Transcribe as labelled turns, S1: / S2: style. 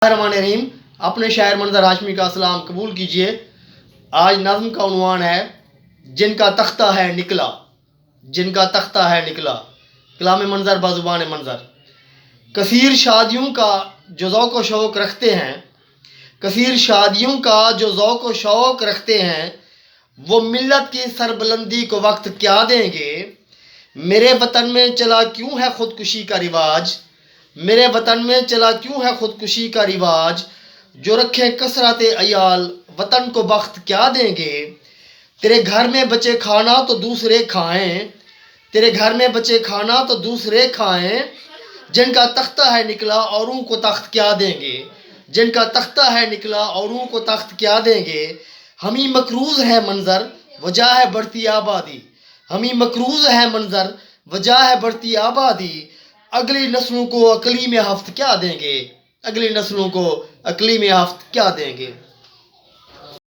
S1: रहमान रहीम। अपने शायर मंजर हाशमी का सलाम कबूल कीजिए। आज नज़्म का उन्वान है जिनका तख्ता है निकला, जिनका तख्ता है निकला। कलाम मंजर बाजुबान मंजर। कसीर शादियों का जो ज़ौक़ व शौक़ रखते हैं, कसीर शादियों का जो ज़ौक़ व शौक़ रखते हैं, वो मिल्लत की सरबुलंदी को वक्त क्या देंगे। मेरे वतन में चला क्यों है ख़ुदकुशी का रिवाज, मेरे वतन में चला क्यों है ख़ुदकुशी का रिवाज। जो रखें कसरत अयाल वतन को बख्त क्या देंगे। तेरे घर में बचे खाना तो दूसरे खाएं, तेरे घर में बचे खाना तो दूसरे खाएं। जिनका तख्ता है निकला औरों को तख्त क्या देंगे, जिनका तख्ता है निकला औरों को तख्त क्या देंगे। हमी मकरूज़ है मंज़र वजह है बढ़ती आबादी, हमी मकरूज़ है मंज़र वजह है बढ़ती आबादी। अगली नस्लों को अकली में हफ्त क्या देंगे, अगली नस्लों को अकली में हफ्त क्या देंगे।